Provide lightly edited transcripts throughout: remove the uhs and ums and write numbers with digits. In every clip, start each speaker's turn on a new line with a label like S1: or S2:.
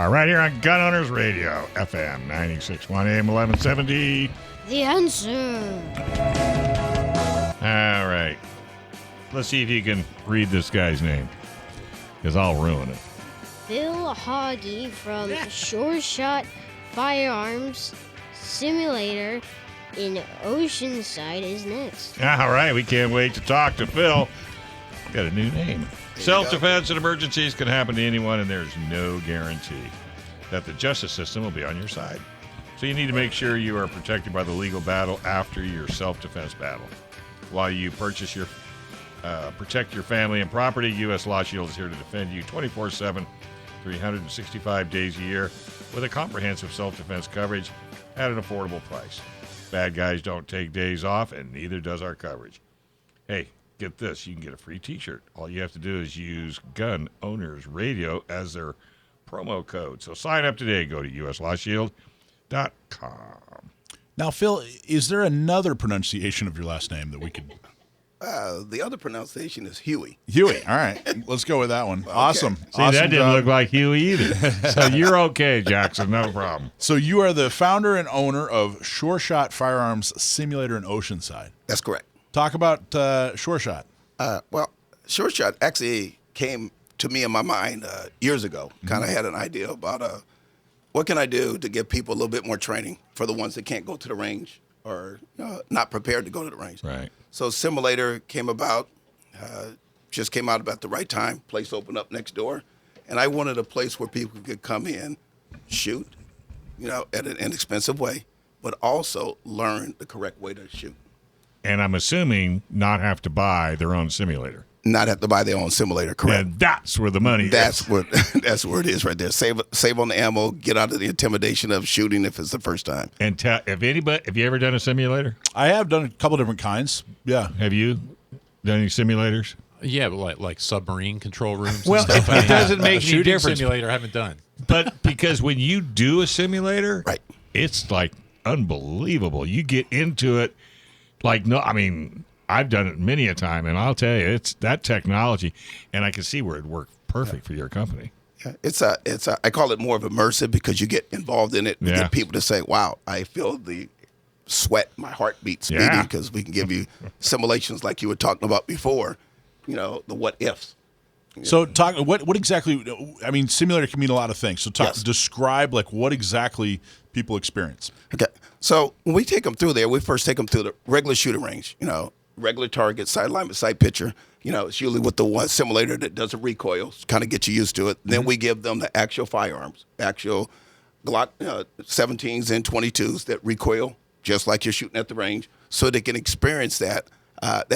S1: Right here on Gun Owners Radio, FM 96.1 AM 1170.
S2: The answer.
S1: All right. Let's see if you can read this guy's name, because I'll ruin it.
S2: Phil Hughey from ShoreShot Firearms Simulator in Oceanside is next.
S1: All right, we can't wait to talk to Phil. Got a new name. Self-defense and emergencies can happen to anyone, and there's no guarantee that the justice system will be on your side. So you need to make sure you are protected by the legal battle after your self-defense battle. While you protect your family and property, U.S. Law Shield is here to defend you 24/7, 365 days a year with a comprehensive self-defense coverage at an affordable price. Bad guys don't take days off, and neither does our coverage. Hey, get this, you can get a free t-shirt. All you have to do is use Gun Owners Radio as their promo code. So sign up today. Go to uslawshield.com.
S3: Now, Phil, is there another pronunciation of your last name that we could...
S4: The other pronunciation is Hughey.
S3: Hughey. All right. Let's go with that one. Okay. Awesome.
S1: See,
S3: awesome
S1: that didn't
S3: job.
S1: look like Huey either. So you're okay, Jackson. No problem.
S3: So you are the founder and owner of ShoreShot Firearms Simulator in Oceanside.
S4: That's correct.
S3: Talk about ShoreShot.
S4: Well, ShoreShot actually came to me in my mind years ago. Kind of had an idea about what can I do to give people a little bit more training for the ones that can't go to the range or not prepared to go to the range.
S1: Right.
S4: So Simulator came about, just came out about the right time. Place opened up next door. And I wanted a place where people could come in, shoot, at an inexpensive way, but also learn the correct way to shoot.
S1: And I'm assuming not have to buy their own simulator.
S4: Not have to buy their own simulator, correct?
S1: And that's where the money is.
S4: That's where it is right there. Save on the ammo, get out of the intimidation of shooting if it's the first time.
S1: And have you ever done a simulator?
S3: I have done a couple different kinds. Yeah.
S1: Have you done any simulators?
S5: Yeah, but like submarine control rooms.
S1: Well,
S5: and stuff.
S1: it doesn't make any
S5: shooting
S1: difference.
S5: Simulator I haven't done.
S1: But because when you do a simulator,
S4: right,
S1: it's like unbelievable. You get into it like I've done it many a time, and I'll tell you, it's that technology, and I can see where it worked perfect for your company.
S4: Yeah, I call it more of immersive because you get involved in it. You get people to say, "Wow, I feel the sweat, my heartbeat speeding," because we can give you simulations like you were talking about before. The what ifs.
S3: So talk. What exactly? I mean, simulator can mean a lot of things. So describe like what exactly people experience.
S4: Okay. So when we take them through there, we first take them through the regular shooting range. Regular target, sight alignment, sight picture. It's usually with the one simulator that does a recoil, kind of get you used to it. Then we give them the actual firearms, actual Glock 17s and 22s that recoil just like you're shooting at the range, so they can experience that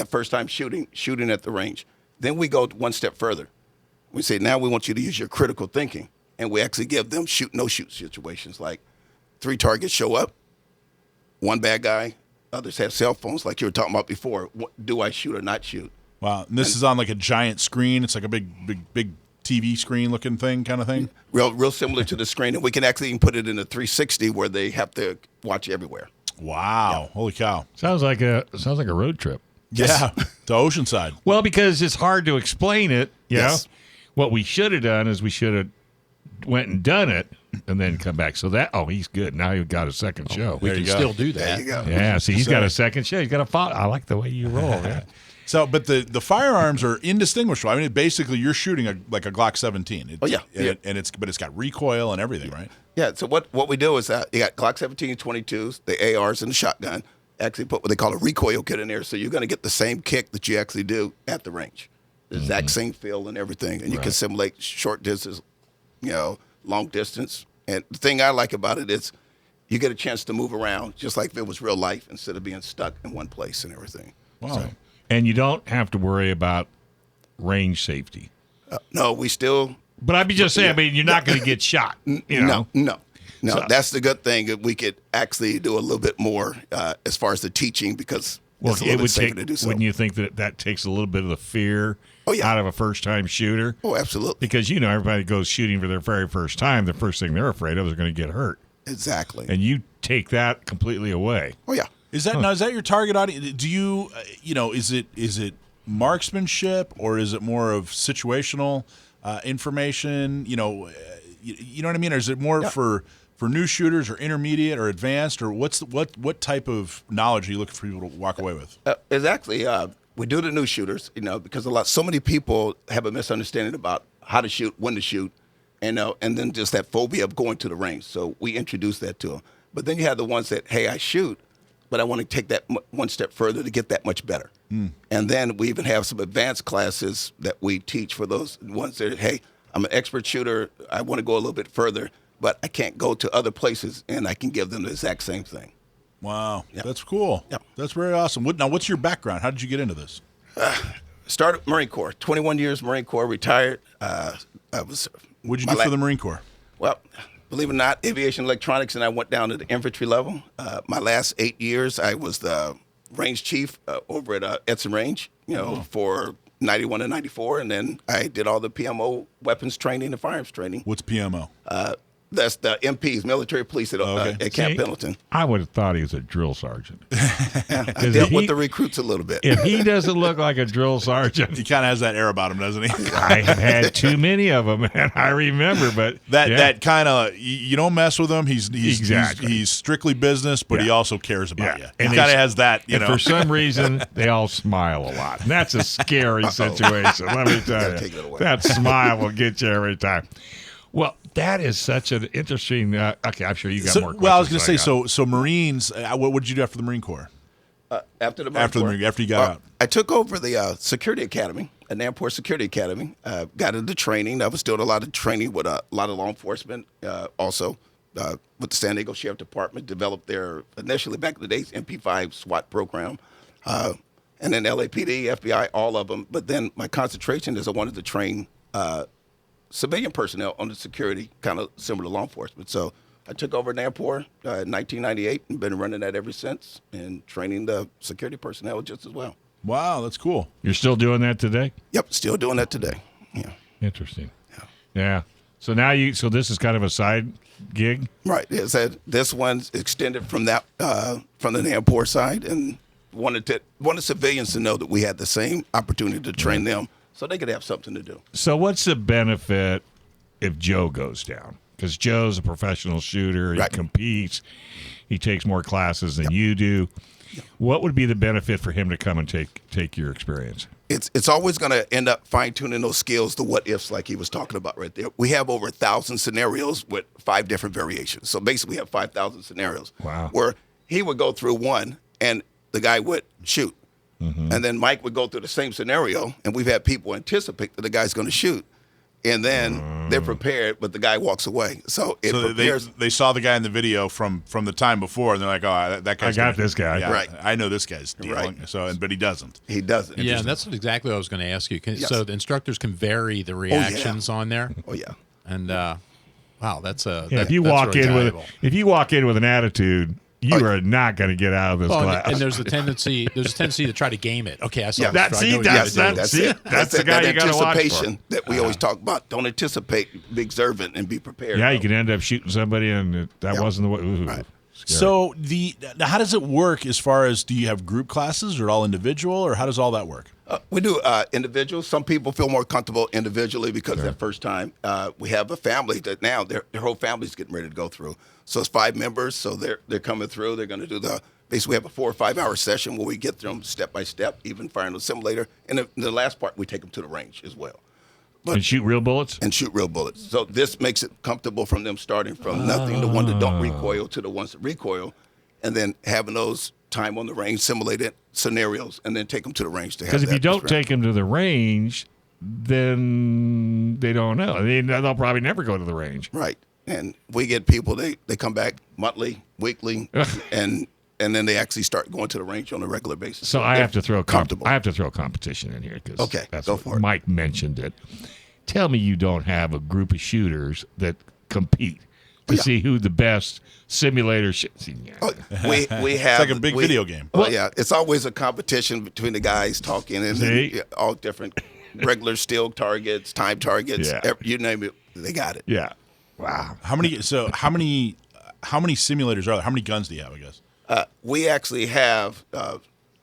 S4: first time shooting at the range. Then we go one step further. We say, now we want you to use your critical thinking, and we actually give them shoot, no shoot situations, like 3 targets show up, 1 bad guy. Others have cell phones, like you were talking about before. Do I shoot or not shoot?
S3: Wow. And this is on like a giant screen. It's like a big TV screen looking thing, kind of thing.
S4: Real similar to the screen, and we can actually even put it in a 360 where they have to watch everywhere.
S3: Wow. Holy cow.
S1: Sounds like a road trip.
S3: Yeah. To Oceanside.
S1: Well, because it's hard to explain it. You know? What we should have done is we should have went and done it and then come back. So he's good. Now you've got a second show.
S5: We can still do that.
S4: There you go.
S1: Yeah, see, he's got a second show. He's got a follow. I like the way you roll. Yeah.
S3: So, but the firearms are indistinguishable. I mean, basically, you're shooting like a Glock 17. But it's got recoil and everything, right?
S4: Yeah. So what we do is you got Glock 17, 22s, the ARs, and the shotgun. Actually put what they call a recoil kit in there, so you're going to get the same kick that you actually do at the range. The exact same feel and everything, and you can simulate short distance, long distance. And the thing I like about it is you get a chance to move around just like if it was real life instead of being stuck in one place and everything.
S1: Wow. So, and you don't have to worry about range safety.
S4: No, we still.
S1: But I'd be just saying, you're not going to get shot.
S4: No. So, that's the good thing. That we could actually do a little bit more as far as the teaching because it's a little bit safer to do so.
S1: Wouldn't you think that takes a little bit of the fear out of a first-time shooter?
S4: Oh, absolutely.
S1: Because, everybody goes shooting for their very first time. The first thing they're afraid of is going to get hurt.
S4: Exactly.
S1: And you take that completely away.
S4: Oh, yeah.
S3: Is that your target audience? Do you, is it marksmanship or is it more of situational information? you know what I mean? Or is it more for new shooters or intermediate or advanced, or what type of knowledge are you looking for people to walk away with?
S4: Exactly. We do the new shooters, because so many people have a misunderstanding about how to shoot, when to shoot, and then just that phobia of going to the range. So we introduce that to them. But then you have the ones that, hey, I shoot, but I want to take that one step further to get that much better. And then we even have some advanced classes that we teach for those ones that, hey, I'm an expert shooter, I want to go a little bit further, but I can't go to other places, and I can give them the exact same thing.
S3: Wow, that's cool.
S4: Yep.
S3: That's very awesome. Now, what's your background? How did you get into this?
S4: Started Marine Corps, 21 years Marine Corps, retired.
S3: What'd you do for the Marine Corps?
S4: Well, believe it or not, aviation electronics, and I went down to the infantry level. My last 8 years, I was the range chief over at Edson Range, for 91 and 94, and then I did all the PMO weapons training and firearms training.
S3: What's PMO?
S4: That's the MPs, military police at Camp Pendleton.
S1: I would have thought he was a drill sergeant.
S4: I dealt with the recruits a little bit.
S1: If he doesn't look like a drill sergeant,
S3: He kind of has that air about him, doesn't he?
S1: I have had too many of them, and I remember. But
S3: that kind of, you don't mess with him. He's
S1: Exactly.
S3: he's strictly business, but he also cares about you. He
S1: And
S3: kind of has that,
S1: and for some reason, they all smile a lot. And that's a scary situation. Let me tell you.
S4: Take it away.
S1: That smile will get you every time. Well, that is such an interesting. Okay, I'm sure you got more questions.
S3: Well, I was going to say,
S1: than I got.
S3: so Marines, what did you do after the Marine Corps?
S4: After the Marine Corps,
S3: after you got out?
S4: I took over the Security Academy, an airport security academy. Got into training. I was doing a lot of training with a lot of law enforcement. Also, with the San Diego Sheriff Department, developed their initially back in the days MP5 SWAT program, and then LAPD, FBI, all of them. But then my concentration is I wanted to train civilian personnel on the security, kind of similar to law enforcement. So I took over an airport in 1998 and been running that ever since, and training the security personnel just as well.
S3: Wow, that's cool.
S1: You're still doing that today?
S4: Yep, still doing that today. Yeah.
S1: Interesting. Yeah. So now so this is kind of a side gig?
S4: Right. This one's extended from that from the airport side, and wanted civilians to know that we had the same opportunity to train them, so they could have something to do.
S1: So what's the benefit if Joe goes down? Because Joe's a professional shooter. He competes. He takes more classes than you do. What would be the benefit for him to come and take your experience?
S4: It's always going to end up fine-tuning those skills, the what-ifs like he was talking about right there. We have over 1,000 scenarios with 5 different variations. So basically we have 5,000 scenarios.
S1: Wow.
S4: Where he would go through one, and the guy would shoot. And then Mike would go through the same scenario, and we've had people anticipate that the guy's going to shoot. And then they're prepared, but the guy walks away. So
S3: they saw the guy in the video from the time before, and they're like, "Oh, that guy's
S1: this guy."
S3: Yeah,
S4: right.
S3: I know this guy's deal."
S4: Right.
S3: So, but he doesn't.
S4: He doesn't.
S5: Yeah, and that's exactly what I was going to ask you.
S4: Yes.
S5: So the instructors can vary the reactions on there.
S4: Oh yeah.
S5: And wow, that's a.
S1: Yeah, if you walk in with an attitude, you
S4: Oh,
S1: are not going to get out of this class.
S5: And there's a tendency to try to game it. Okay, I saw this.
S1: That's the guy you got to watch for.
S4: Anticipation that we always talk about. Don't anticipate, be observant, and be prepared.
S1: Yeah, you can end up shooting somebody, and that wasn't the way. Ooh,
S4: Right.
S1: scary.
S3: So how does it work as far as, do you have group classes or all individual, or how does all that work?
S4: We do individuals. Some people feel more comfortable individually because that first time. We have a family that now their whole family's getting ready to go through. So it's 5 members. So they're coming through. They're going to do basically we have a 4 or 5 hour session where we get them step by step, even firing the simulator. And the last part, we take them to the range as well.
S1: And shoot real bullets?
S4: And shoot real bullets. So this makes it comfortable from them starting from nothing, the one that don't recoil, to the ones that recoil, and then having those time on the range, simulated scenarios, and then take them to the range to have.
S1: Because if you don't take them to the range, then they don't know. They'll probably never go to the range.
S4: Right. And we get people, they come back monthly, weekly, and then they actually start going to the range on a regular basis.
S1: So I have to throw
S4: comfortable.
S1: I have to throw competition in here because
S4: Go for it.
S1: Mike mentioned it. Tell me you don't have a group of shooters that compete to see who the best simulator shoots.
S4: We have
S3: It's like a big video game.
S4: Well, yeah, it's always a competition between the guys talking and all different regular steel targets, time targets, you name it, they got it.
S1: Yeah. Wow.
S3: How many simulators are there? How many guns do you have, I guess?
S4: We actually have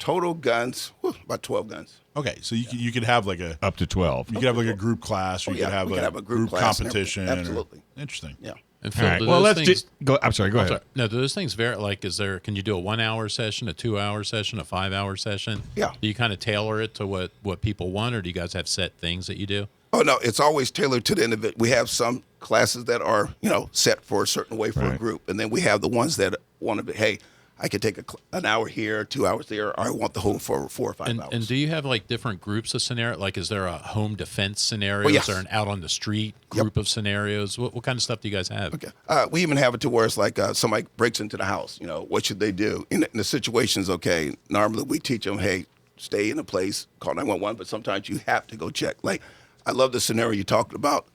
S4: total guns, about 12 guns.
S3: Okay, so you could have like
S1: up to 12.
S3: You could have like a group class, or you could have a group
S4: class
S3: competition.
S4: Absolutely.
S3: Interesting.
S4: Yeah.
S5: And Phil,
S1: All right. Well, let's go. I'm sorry. Go ahead.
S5: Sorry. No, do those things vary? Like, can you do a 1 hour session, a 2 hour session, a 5 hour session?
S4: Yeah.
S5: Do you kind of tailor it to what people want, or do you guys have set things that you do?
S4: Oh, no, it's always tailored to the individual. We have some classes that are, set for a certain way for a group. And then we have the ones that want to be, hey, I could take an hour here, 2 hours there, or I want the whole for 4 or 5 hours.
S5: And do you have like different groups of scenario? Like, is there a home defense scenario?
S4: Yes.
S5: Is there an out on the street group of scenarios? What kind of stuff do you guys have?
S4: Okay. We even have it to where it's like somebody breaks into the house. What should they do? In the situations, okay, normally we teach them, hey, stay in a place, call 911, but sometimes you have to go check. Like, I love the scenario you talked about.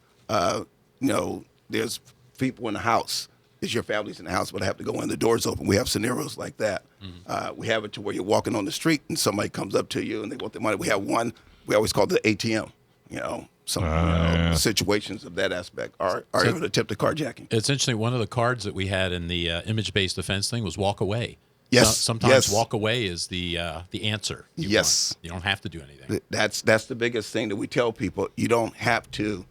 S4: There's people in the house. It's your family's in the house, but I have to go in, the door's open. We have scenarios like that. Mm-hmm. We have it to where you're walking on the street and somebody comes up to you and they want their money. We have one, we always call it the ATM, situations of that aspect are even attempted carjacking.
S5: It's interesting. One of the cards that we had in the image-based defense thing was walk away.
S4: Yes.
S5: Sometimes walk away is the answer. You don't have to do anything.
S4: That's the biggest thing that we tell people. You don't have to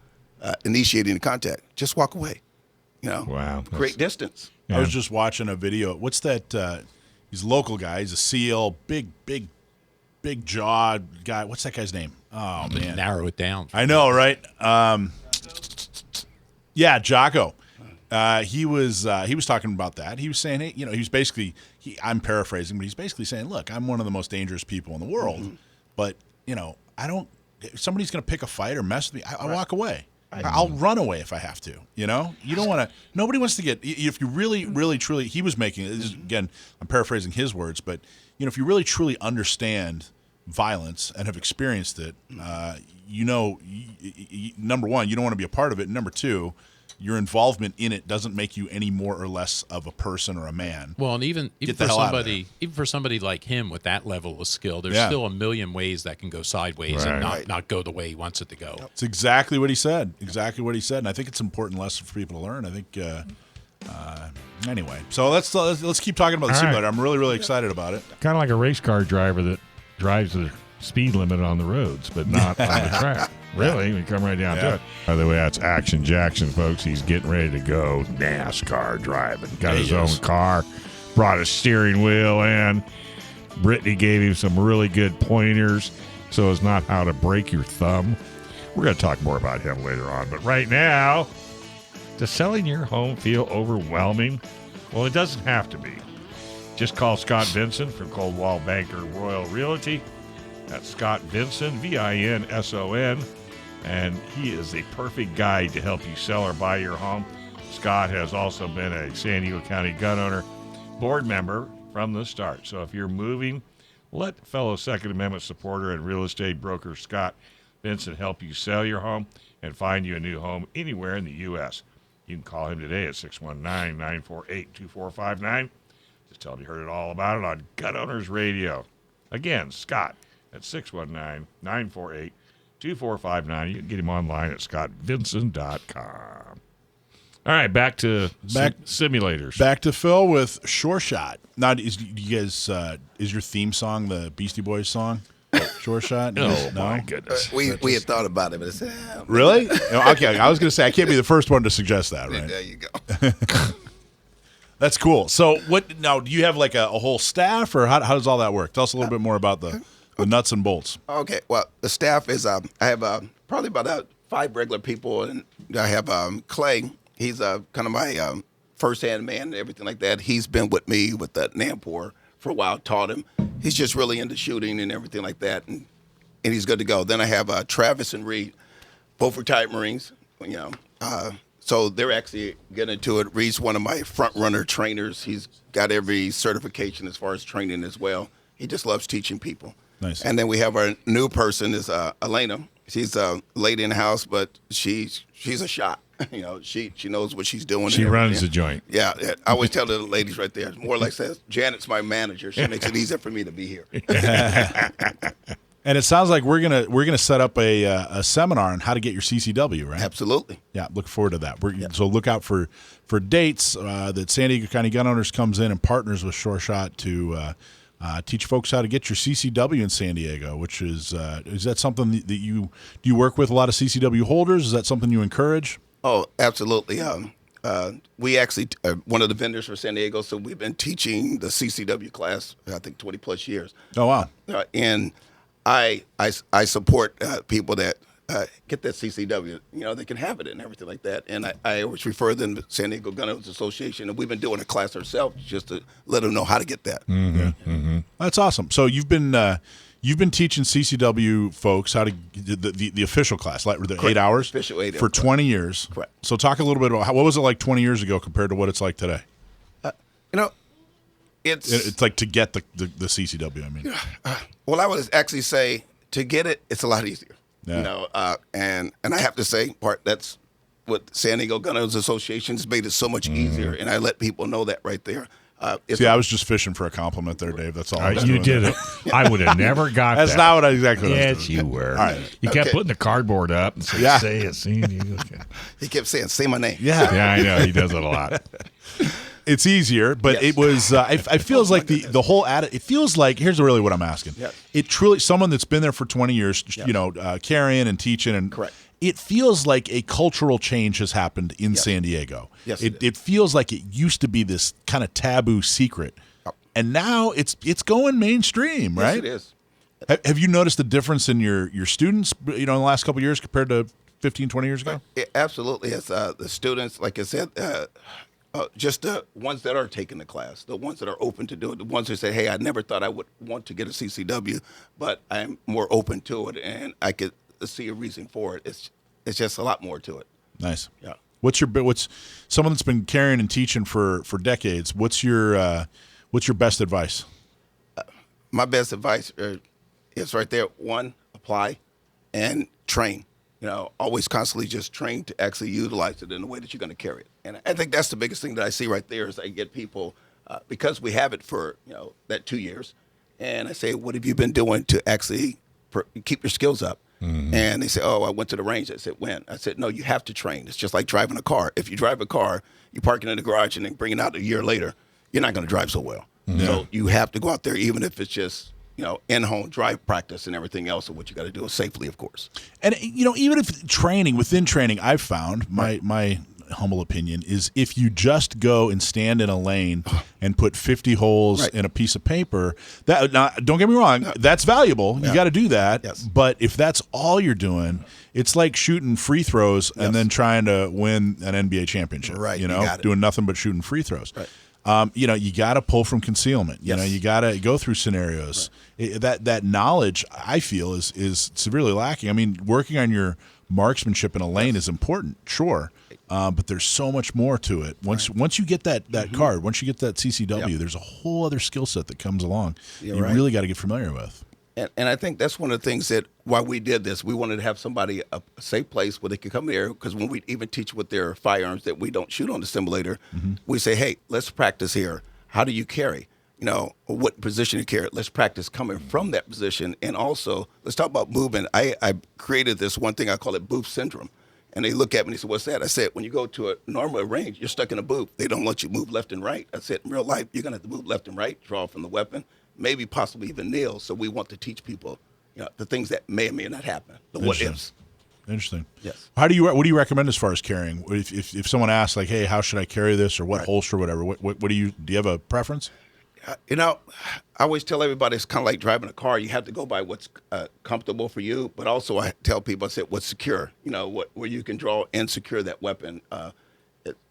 S4: initiate any contact. Just walk away.
S1: Wow.
S4: Great distance.
S3: I was just watching a video. What's that? He's a local guy. He's a SEAL, big jawed guy. What's that guy's name? Oh, man.
S5: Narrow it down.
S3: I know, right? Yeah, Jocko. He was talking about that. He was saying, hey, he was basically, I'm paraphrasing, but he's basically saying, look, I'm one of the most dangerous people in the world, but, if somebody's going to pick a fight or mess with me, I walk away. I'll run away if I have to. You don't want to. Nobody wants to get. If you really, really, truly, he was making. This is, again, I'm paraphrasing his words, but if you really, truly understand violence and have experienced it, number one, you don't want to be a part of it. And number two, your involvement in it doesn't make you any more or less of a person or a man.
S5: Well, and even for somebody like him with that level of skill, there's still a million ways that can go sideways and not go the way he wants it to go.
S3: It's exactly what he said. And I think it's an important lesson for people to learn. I think. Anyway, so let's keep talking about the simulator. I'm really, really excited about it.
S1: Kind of like a race car driver that drives the speed limit on the roads, but not on the track. Really? We come right down to it. By the way, that's Action Jackson, folks. He's getting ready to go NASCAR driving. Got his own car, brought a steering wheel in. Brittany gave him some really good pointers so as not how to break your thumb. We're going to talk more about him later on. But right now, does selling your home feel overwhelming? Well, it doesn't have to be. Just call Scott Vinson from Coldwell Banker Royal Realty. That's Scott Vinson, Vinson, and he is a perfect guide to help you sell or buy your home. Scott has also been a San Diego County Gun Owner board member from the start. So if you're moving, let fellow Second Amendment supporter and real estate broker Scott Vinson help you sell your home and find you a new home anywhere in the U.S. You can call him today at 619-948-2459. Just tell him you heard it all about it on Gun Owners Radio. Again, Scott at 619-948-2459. You can get him online at scottvinson.com. All right, back to simulators.
S3: Back to Phil with ShoreShot. Now, is your theme song the Beastie Boys song? ShoreShot?
S1: Oh, my goodness.
S4: We had thought about it, but it's...
S3: Really? Okay, I was going to say, I can't be the first one to suggest that, right?
S4: There you go.
S3: That's cool. So, what now? Do you have like a whole staff, or how does all that work? Tell us a little bit more about the nuts and bolts.
S4: Okay. Well, the staff is I have probably about 5 regular people, and I have Clay. He's kind of my first-hand man and everything like that. He's been with me with that Nampor for a while, taught him. He's just really into shooting and everything like that, and he's good to go. Then I have Travis and Reed, both retired Marines. So they're actually getting into it. Reed's one of my front-runner trainers. He's got every certification as far as training as well. He just loves teaching people.
S3: Nice.
S4: And then we have our new person is Elena. She's a lady in the house, but she's a shot. She knows what she's doing.
S1: She runs the joint.
S4: Yeah. I always tell the ladies right there, more like says, Janet's my manager. She makes it easier for me to be here.
S3: And it sounds like we're gonna set up a seminar on how to get your CCW, right?
S4: Absolutely.
S3: Yeah, look forward to that. So look out for dates that San Diego County Gun Owners comes in and partners with ShoreShot to teach folks how to get your CCW in San Diego, which is that something that do you work with a lot of CCW holders? Is that something you encourage?
S4: Oh, absolutely. We actually are one of the vendors for San Diego, so we've been teaching the CCW class, I think, 20 plus years.
S3: Oh, wow.
S4: And I support people that get that CCW. They can have it and everything like that. And I always refer them to San Diego Gun Owners Association, and we've been doing a class ourselves just to let them know how to get that.
S3: Mm-hmm. That's awesome. So you've been teaching CCW folks how to the official class, like the 8 hours,
S4: official 8
S3: for 20 years.
S4: Correct.
S3: So talk a little bit about what was it like 20 years ago compared to what it's like today. It's like to get the CCW. I mean,
S4: well, I would actually say to get it, it's a lot easier.
S3: Yeah.
S4: And I have to say, that's what San Diego Gun Owners Association has made it so much easier, and I let people know that right there.
S3: I was just fishing for a compliment there, Dave. That's all.
S1: You did it. I would have never got that.
S3: That's not what I exactly.
S1: Yes, you were.
S3: All right.
S1: You kept putting the cardboard up and saying, "Say it, see it."
S4: He kept saying, "Say my name."
S3: Yeah,
S1: I know. He does it a lot.
S3: It's easier, but it was. It feels like the whole it feels like. Here's really what I'm asking.
S4: Yes.
S3: It truly someone that's been there for 20 years,
S4: Yes.
S3: Carrying and teaching and
S4: correct.
S3: It feels like a cultural change has happened in San Diego.
S4: Yes,
S3: it feels like it used to be this kind of taboo secret, and now it's going mainstream, right?
S4: Yes, it is.
S3: Have you noticed the difference in your students, in the last couple of years compared to 15, 20 years ago?
S4: Absolutely. It's the students, like I said, just the ones that are taking the class, the ones that are open to do it, the ones who say, "Hey, I never thought I would want to get a CCW, but I'm more open to it, and I could see a reason for it." It's just a lot more to it.
S3: Nice.
S4: Yeah.
S3: What's someone that's been carrying and teaching for decades? What's your best advice?
S4: My best advice is right there. One, apply and train. Always constantly just train to actually utilize it in the way that you're going to carry it. And I think that's the biggest thing that I see right there is I get people, because we have it for, that 2 years. And I say, what have you been doing to actually keep your skills up? Mm-hmm. And they say, "Oh, I went to the range." I said, "When?" I said, "No, you have to train. It's just like driving a car. If you drive a car, you park it in the garage and then bring it out a year later, you're not going to drive so well. Mm-hmm. So you have to go out there, even if it's just, in-home drive practice and everything else. And what you got to do is safely, of course.
S3: And, even if within training, I've found my humble opinion is if you just go and stand in a lane and put 50 holes in a piece of paper, don't get me wrong, that's valuable. You got to do that.
S4: Yes.
S3: But if that's all you're doing, it's like shooting free throws and then trying to win an NBA championship.
S4: Right.
S3: Doing nothing but shooting free throws.
S4: Right.
S3: You got to pull from concealment.
S4: Yes.
S3: You got to go through scenarios. Right. That knowledge, I feel, is severely lacking. I mean, working on your marksmanship in a lane is important, sure, but there's so much more to it. Once you get that card, once you get that CCW, there's a whole other skill set that comes along. You really got to get familiar with.
S4: And I think that's one of the things that why we did this. We wanted to have somebody a safe place where they could come here, because when we even teach with their firearms that we don't shoot on the simulator, we say, "Hey, let's practice here. How do you carry? What position you carry? Let's practice coming from that position, and also let's talk about movement." I created this one thing, I call it booth syndrome. And they look at me and they say, "What's that?" I said, "When you go to a normal range, you're stuck in a booth. They don't let you move left and right." I said, "In real life, you're going to have to move left and right, draw from the weapon, maybe possibly even kneel." So we want to teach people, the things that may or may not happen, the what ifs.
S3: Interesting.
S4: Yes.
S3: What do you recommend as far as carrying? If someone asks, like, "Hey, how should I carry this?" or "What holster," or whatever, what do you have a preference?
S4: I always tell everybody it's kind of like driving a car. You have to go by what's comfortable for you, but also I tell people, I said, what's secure, where you can draw and secure that weapon.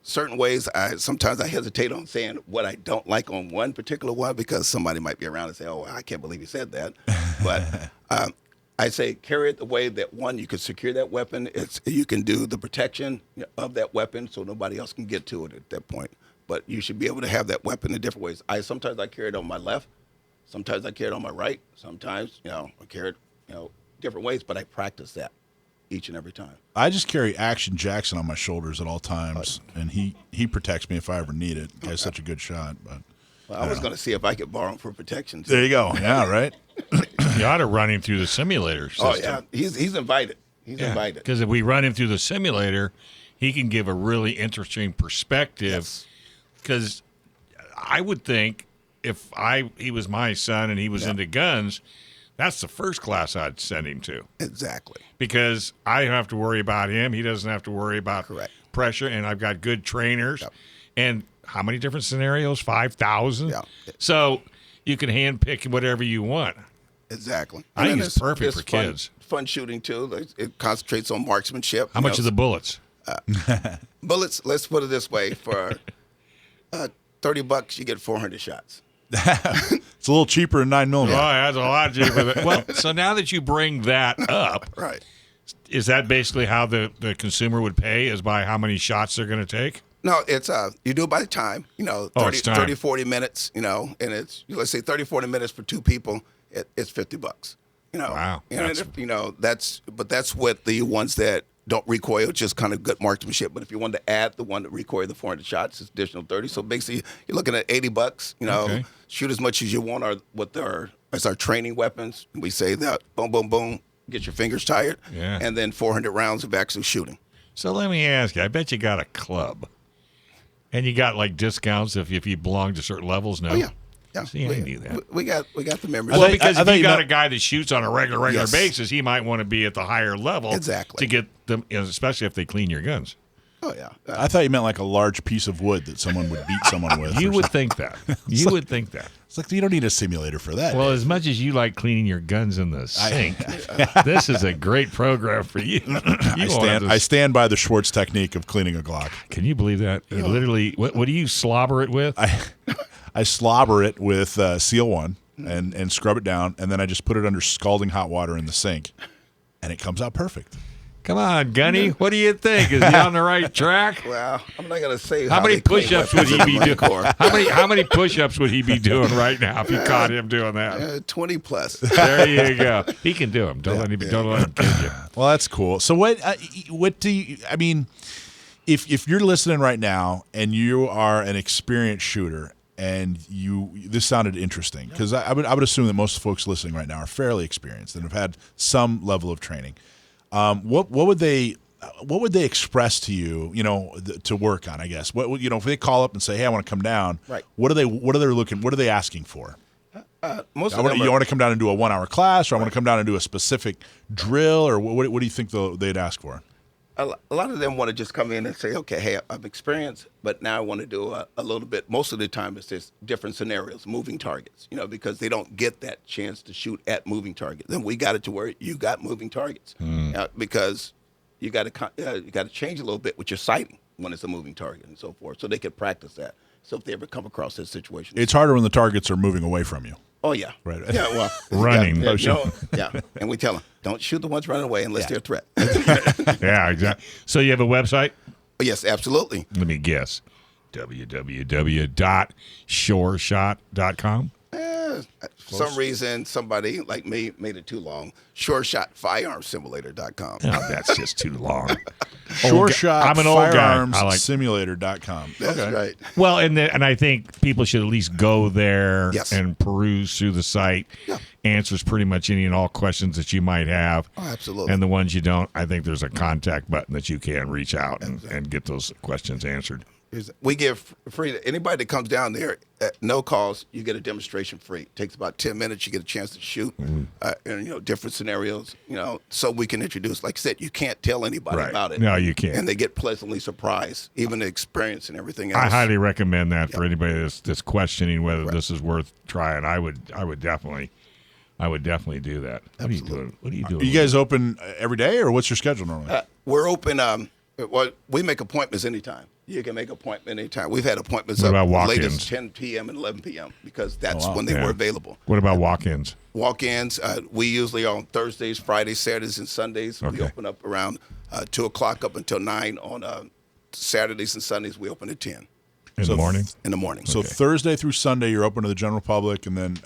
S4: Certain ways, sometimes I hesitate on saying what I don't like on one particular one, because somebody might be around and say, "Oh, I can't believe you said that." But I say carry it the way that, one, you can secure that weapon. You can do the protection of that weapon so nobody else can get to it at that point. But you should be able to have that weapon in different ways. Sometimes I carry it on my left. Sometimes I carry it on my right. Sometimes, I carry it, different ways. But I practice that each and every time.
S3: I just carry Action Jackson on my shoulders at all times, and he protects me if I ever need it. He has such a good shot. But
S4: I was going to see if I could borrow him for protection, too.
S3: There you go. Yeah, right.
S1: You ought to run him through the simulator system.
S4: Oh, yeah. He's invited. He's invited.
S1: Because if we run him through the simulator, he can give a really interesting perspective. Because I would think if he was my son and he was into guns, that's the first class I'd send him to.
S4: Exactly.
S1: Because I don't have to worry about him. He doesn't have to worry about pressure, and I've got good trainers.
S4: Yep.
S1: And how many different scenarios? 5,000?
S4: Yeah.
S1: So you can handpick whatever you want.
S4: Exactly.
S1: I think it's perfect for kids.
S4: Fun shooting, too. It concentrates on marksmanship.
S1: How much are the bullets?
S4: Bullets, let's put it this way. For $30, you get 400 shots.
S3: It's a little cheaper than 9mm.
S1: Oh, that's a lot cheaper. Well, so now that you bring that up,
S4: Right.
S1: is that basically how the consumer would pay, is by how many shots they're going to take?
S4: No, it's you do it by the time, 30, 40 minutes, and it's, let's say 30, 40 minutes for two people, it's $50.
S1: Wow.
S4: That's with the ones that don't recoil, just kind of good marksmanship. But if you want to add the one that recoil, the 400 shots, it's additional 30. So basically, you're looking at $80.
S1: Okay.
S4: Shoot as much as you want as our training weapons. We say that boom, boom, boom, get your fingers tired, and then 400 rounds of actual shooting.
S1: So let me ask you, I bet you got a club. And you got like discounts if you belong to certain levels now?
S4: Oh, yeah.
S1: See, I knew that.
S4: We got the membership.
S1: Well, because if you got a guy that shoots on a regular basis, he might want to be at the higher level.
S4: Exactly.
S1: To get them, especially if they clean your guns.
S4: Oh, yeah.
S3: I thought you meant like a large piece of wood that someone would beat someone with.
S1: You would think that. You would think that.
S3: It's like you don't need a simulator for that.
S1: Well, as much as you like cleaning your guns in the sink, this is a great program for you.
S3: I stand by the Schwartz technique of cleaning a Glock.
S1: Can you believe that? It literally, what do you slobber it with?
S3: I slobber it with Seal 1 and scrub it down, and then I just put it under scalding hot water in the sink, and it comes out perfect.
S1: Come on, Gunny. What do you think? Is he on the right track?
S4: Well, I'm not going to say
S1: how many push-ups would he be doing. How many push-ups would he be doing right now if you caught him doing that?
S4: 20 plus.
S1: There you go. He can do them. Don't let him kid you.
S3: Well, that's cool. So what do you? I mean, if you're listening right now and you are an experienced shooter, and this sounded interesting, because I would assume that most folks listening right now are fairly experienced and have had some level of training. What would they express to you, to work on? I guess if they call up and say, "Hey, I want to come down." Right. What are they asking for?
S4: Most of them
S3: you want to come down and do a 1-hour class, or I want to come down and do a specific drill, or what do you think they'd ask for?
S4: A lot of them want to just come in and say, okay, hey, I'm experienced, but now I want to do a little bit. Most of the time it's just different scenarios, moving targets, because they don't get that chance to shoot at moving targets. Then we got it to where you got moving targets because you got to change a little bit with your sighting when it's a moving target and so forth, so they can practice that. So if they ever come across that situation.
S3: It's harder when the targets are moving away from you.
S4: Oh, yeah.
S3: Right.
S4: Yeah, well.
S1: Running.
S4: And we tell them, don't shoot the ones running away unless they're a threat.
S1: Yeah, exactly. So you have a website?
S4: Yes, absolutely.
S1: Let me guess. www.shoreshot.com?
S4: For some reason, somebody like me made it too long. ShoreShotFirearmSimulator.com.
S1: Oh, that's just too long.
S3: ShoreShot
S1: I'm an old guy.
S3: Simulator.com.
S4: That's right.
S1: Well, and I think people should at least go there and peruse through the site.
S4: Yeah.
S1: Answers pretty much any and all questions that you might have.
S4: Oh, absolutely.
S1: And the ones you don't, I think there's a contact button that you can reach out and get those questions answered.
S4: We give free to anybody that comes down there at no cost. You get a demonstration free. It takes about 10 minutes. You get a chance to shoot, in different scenarios. So we can introduce. Like I said, you can't tell anybody about it.
S1: No, you can't.
S4: And they get pleasantly surprised, even the experience and everything else.
S1: I highly recommend that for anybody that's questioning whether this is worth trying. I would definitely do that. What are you doing?
S3: Are you guys open every day, or what's your schedule normally?
S4: We're open. We make appointments anytime. You can make appointment anytime. We've had appointments
S1: what
S4: up
S1: about
S4: late as
S1: walk-ins?
S4: 10 p.m. and 11 p.m. because that's when they were available.
S1: What about walk-ins?
S4: Walk-ins, we usually are on Thursdays, Fridays, Saturdays, and Sundays.
S1: Okay.
S4: We open up around 2 o'clock up until 9 on Saturdays and Sundays. We open at 10.
S1: In the morning?
S4: In the morning.
S3: So Thursday through Sunday, you're open to the general public, and then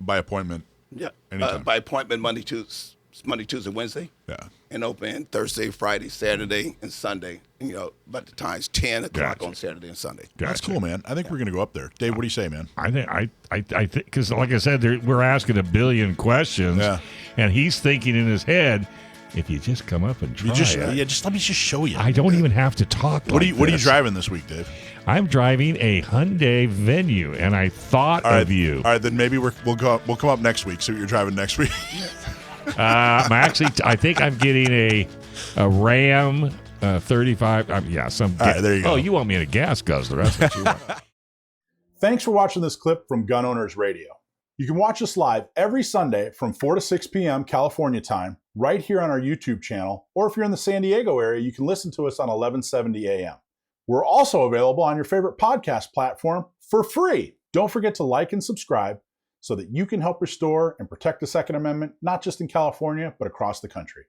S3: by appointment.
S4: Yeah,
S3: anytime.
S4: by appointment Monday, Tuesday, Wednesday.
S3: Yeah.
S4: And open Thursday, Friday, Saturday, and Sunday. But the time's 10 o'clock on Saturday and Sunday.
S1: Gotcha.
S3: That's cool, man. I think we're going to go up there. Dave, what do you say, man?
S1: I think because like I said, we're asking a billion questions, and he's thinking in his head, if you just come up and try
S3: Yeah, just let me just show you.
S1: I don't even have to talk.
S3: What are you driving this week, Dave?
S1: I'm driving a Hyundai Venue, and I thought of you.
S3: All right, then maybe we'll come up next week. See what you're driving next week.
S1: I think I'm getting a Ram 35. All right,
S3: there you go.
S1: Oh, you want me in a gas guzzler? That's what you want.
S6: Thanks for watching this clip from Gun Owners Radio. You can watch us live every Sunday from 4 to 6 p.m. California time, right here on our YouTube channel, or if you're in the San Diego area, you can listen to us on 1170 a.m. We're also available on your favorite podcast platform for free. Don't forget to like and subscribe so that you can help restore and protect the Second Amendment, not just in California, but across the country.